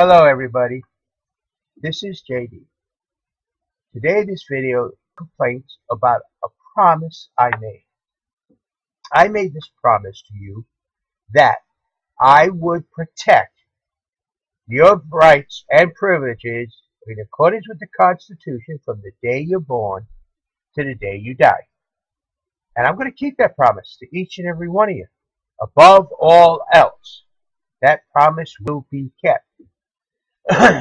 Hello everybody, this is JD. Today this video complains about a promise I made. I made this promise to you that I would protect your rights and privileges in accordance with the Constitution from the day you're born to the day you die. And I'm going to keep that promise to each and every one of you. Above all else, that promise will be kept.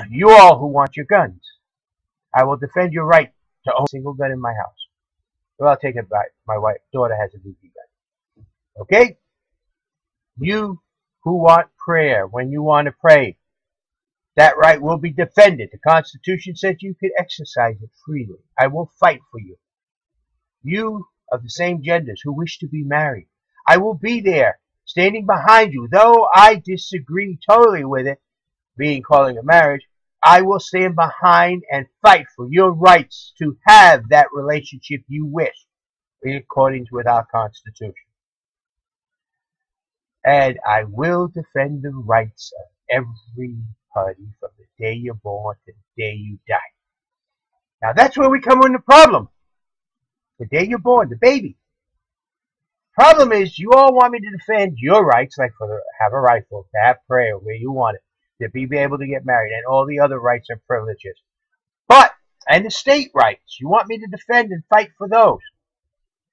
You all who want your guns, I will defend your right to own a single gun in my house. Well, I'll take it back. My daughter has a BB gun. Okay? You who want prayer, when you want to pray, that right will be defended. The Constitution says you can exercise it freely. I will fight for you. You of the same genders who wish to be married, I will be there, standing behind you. Though I disagree totally with it, calling a marriage, I will stand behind and fight for your rights to have that relationship you wish in accordance with our Constitution. And I will defend the rights of everybody from the day you're born to the day you die. Now that's where we come in the problem. The day you're born, the baby. Problem is, you all want me to defend your rights, like have a rifle, to have prayer where you want it, to be able to get married, and all the other rights and privileges. And the state rights, you want me to defend and fight for those.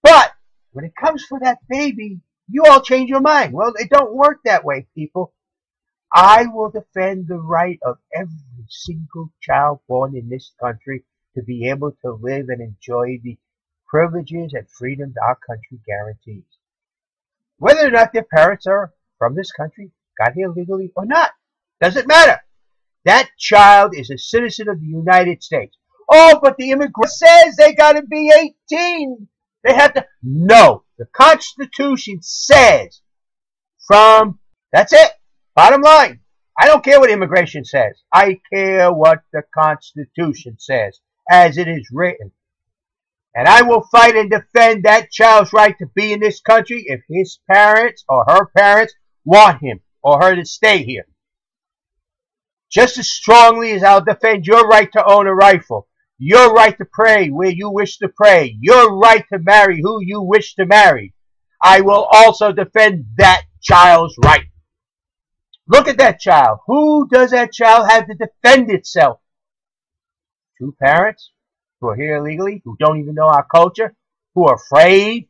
But when it comes for that baby, you all change your mind. Well, it don't work that way, people. I will defend the right of every single child born in this country to be able to live and enjoy the privileges and freedoms our country guarantees. Whether or not their parents are from this country, got here legally or not, doesn't matter. That child is a citizen of the United States. Oh, but the immigrant says they got to be 18. They have to. No, the Constitution says that's it. Bottom line. I don't care what immigration says. I care what the Constitution says, as it is written. And I will fight and defend that child's right to be in this country if his parents or her parents want him or her to stay here. Just as strongly as I'll defend your right to own a rifle, your right to pray where you wish to pray, your right to marry who you wish to marry, I will also defend that child's right. Look at that child. Who does that child have to defend itself? Two parents who are here illegally, who don't even know our culture, who are afraid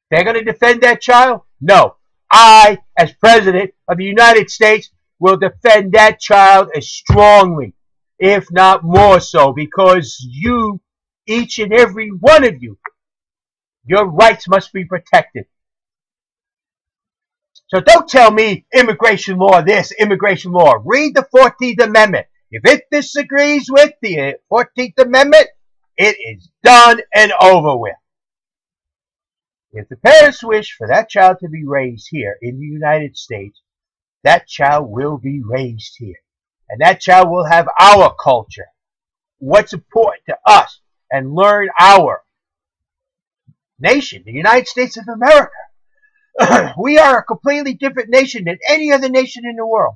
they're going to defend that child? No. I, as President of the United States, will defend that child as strongly, if not more so, because you, each and every one of you, your rights must be protected. So don't tell me immigration law this, immigration law. Read the 14th Amendment. If it disagrees with the 14th Amendment, it is done and over with. If the parents wish for that child to be raised here in the United States, that child will be raised here. And that child will have our culture, what's important to us, and learn our nation, the United States of America. We are a completely different nation than any other nation in the world.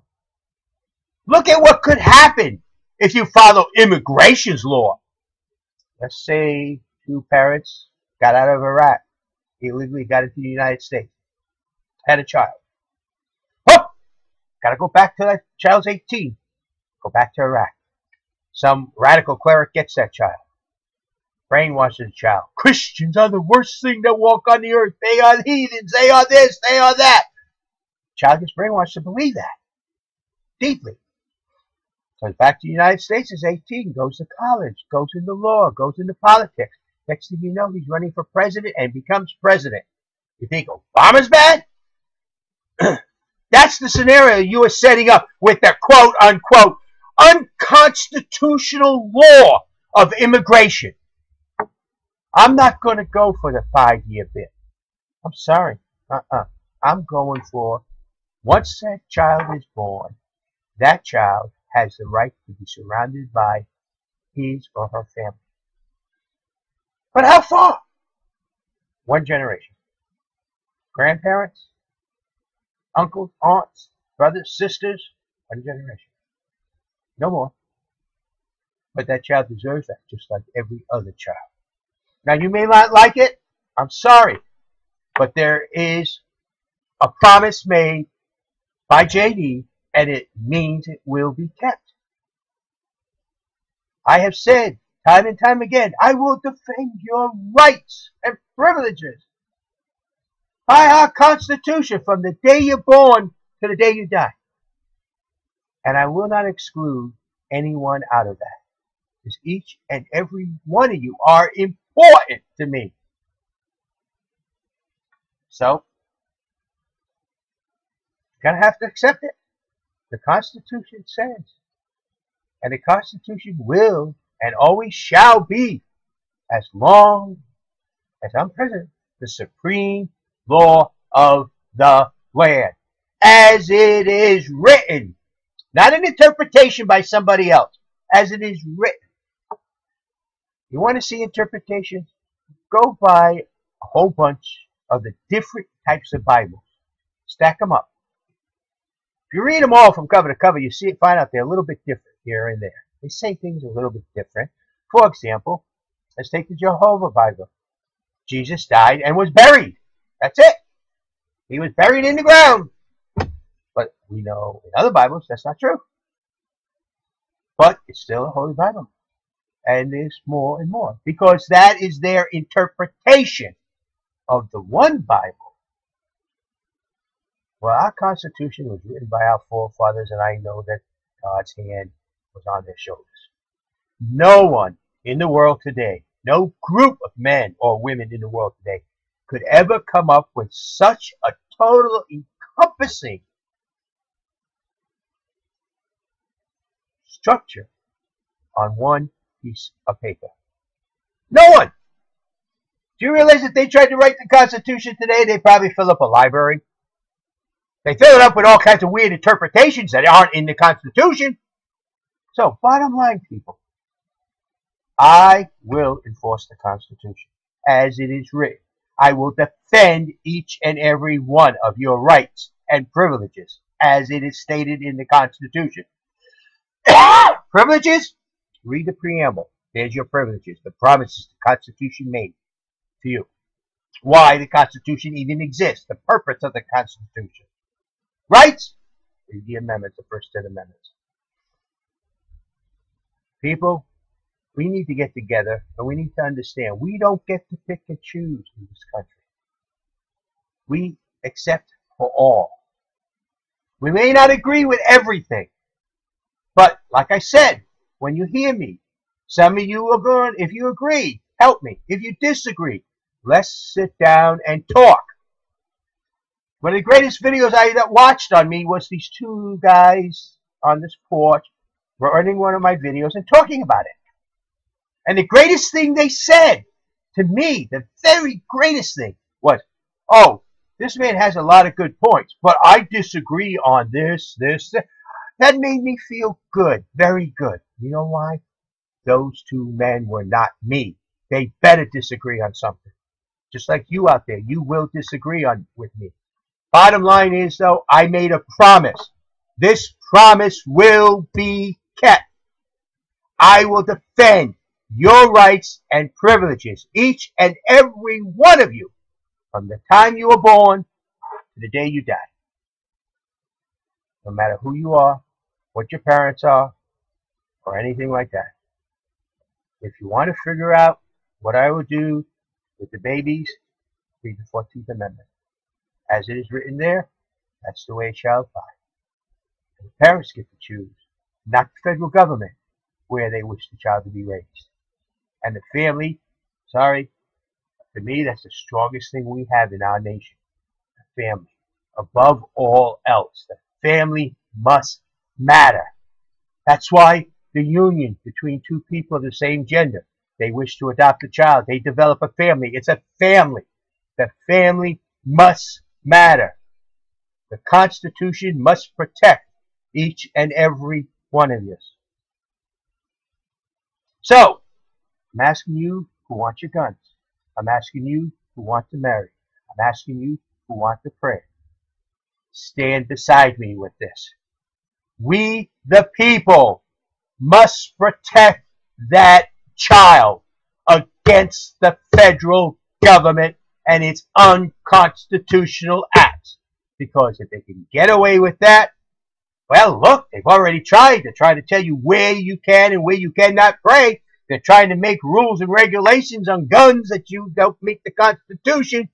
Look at what could happen if you follow immigration's law. Let's say two parents got out of Iraq, illegally got into the United States, had a child. Oh, got to go back to that child's 18. Go back to Iraq. Some radical cleric gets that child. Brainwashes the child. Christians are the worst thing that walk on the earth. They are heathens. They are this. They are that. Child gets brainwashed to believe that. Deeply. Comes back to the United States, is 18, goes to college, goes into law, goes into politics. Next thing you know, he's running for president and becomes president. You think Obama's bad? That's the scenario you are setting up with the quote-unquote unconstitutional law of immigration. I'm not going to go for the 5-year bit. I'm sorry. I'm going for, once that child is born, that child has the right to be surrounded by his or her family. But how far? One generation. Grandparents, uncles, aunts, brothers, sisters, one generation. No more. But that child deserves that, just like every other child. Now, you may not like it. I'm sorry. But there is a promise made by JD, and it means it will be kept. I have said time and time again, I will defend your rights and privileges by our Constitution from the day you're born to the day you die. And I will not exclude anyone out of that, because each and every one of you are important to me. So, you're going to have to accept it. The Constitution says, and the Constitution will and always shall be, as long as I'm president, the supreme law of the land, as it is written, not an interpretation by somebody else, as it is written. You want to see interpretations? Go buy a whole bunch of the different types of Bibles. Stack them up. If you read them all from cover to cover, you find out they're a little bit different here and there. They say things a little bit different. For example, let's take the Jehovah Bible. Jesus died and was buried. That's it. He was buried in the ground. But we know in other Bibles that's not true. But it's still a Holy Bible. And there's more and more, because that is their interpretation of the one Bible. Well, our Constitution was written by our forefathers, and I know that God's hand was on their shoulders. No one in the world today, no group of men or women in the world today, could ever come up with such a total encompassing structure on one piece of paper. No one. Do you realize if they tried to write the Constitution today, they'd probably fill up a library? They fill it up with all kinds of weird interpretations that aren't in the Constitution. So, bottom line, people, I will enforce the Constitution as it is written. I will defend each and every one of your rights and privileges as it is stated in the Constitution. Privileges? Read the preamble. There's your privileges, the promises the Constitution made to you. Why the Constitution even exists, the purpose of the Constitution. Rights? Read the amendments, the first 10 amendments. People, we need to get together and we need to understand we don't get to pick and choose in this country. We accept for all. We may not agree with everything, but like I said, when you hear me, some of you are going, if you agree, help me. If you disagree, let's sit down and talk. One of the greatest videos I watched on me was these two guys on this porch running one of my videos and talking about it. And the greatest thing they said to me, the very greatest thing was, oh, this man has a lot of good points, but I disagree on this. That made me feel good, very good. You know why? Those two men were not me. They better disagree on something. Just like you out there, you will disagree with me. Bottom line is, though, I made a promise. This promise will be kept. I will defend your rights and privileges, each and every one of you, from the time you were born to the day you die. No matter who you are, what your parents are, or anything like that. If you want to figure out what I will do with the babies, read the 14th Amendment. As it is written there, that's the way it shall apply. And the parents get to choose, not the federal government, where they wish the child to be raised. And the family, sorry, to me, that's the strongest thing we have in our nation. The family. Above all else, the family must matter. That's why the union between two people of the same gender, they wish to adopt a child, they develop a family. It's a family. The family must matter. The Constitution must protect each and every one of you. So, I'm asking you who want your guns. I'm asking you who want to marry. I'm asking you who want to pray. Stand beside me with this. We, the people, must protect that child against the federal government and its unconstitutional acts. Because if they can get away with that, well, look, they've already tried to tell you where you can and where you cannot pray. They're trying to make rules and regulations on guns that you don't meet the Constitution.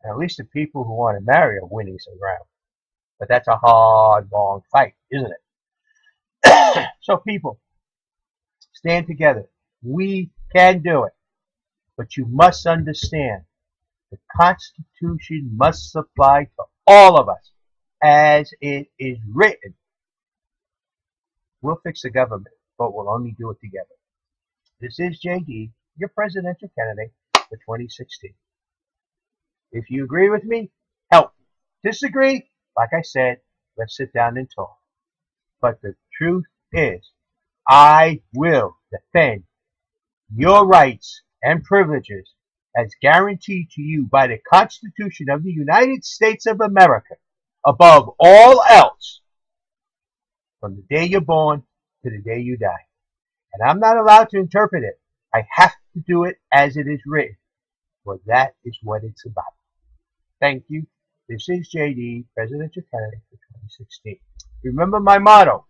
And at least the people who want to marry are winning some ground. But that's a hard, long fight, isn't it? So people, stand together. We can do it. But you must understand, the Constitution must apply to all of us as it is written. We'll fix the government, but we'll only do it together. This is JD, your presidential candidate for 2016. If you agree with me, help me. Disagree? Like I said, let's sit down and talk. But the truth is, I will defend your rights and privileges as guaranteed to you by the Constitution of the United States of America above all else, from the day you're born to the day you die. And I'm not allowed to interpret it. I have to do it as it is written. For that is what it's about. Thank you. This is JD, presidential candidate for 2016. Remember my motto.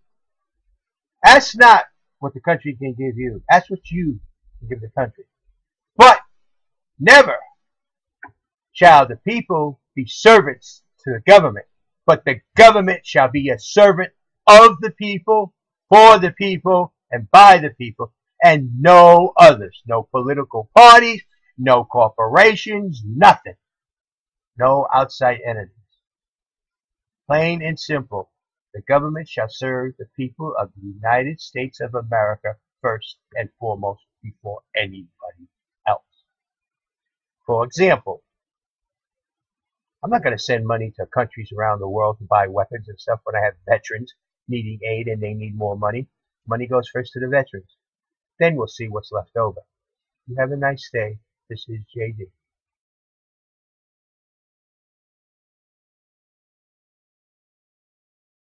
Ask not what the country can give you. Ask what you can give the country. But never shall the people be servants to the government, but the government shall be a servant of the people, for the people, and by the people, and no others. No political parties, no corporations, nothing. No outside entities. Plain and simple. The government shall serve the people of the United States of America first and foremost before anybody else. For example, I'm not going to send money to countries around the world to buy weapons and stuff when I have veterans needing aid and they need more money. Money goes first to the veterans. Then we'll see what's left over. You have a nice day. This is JD.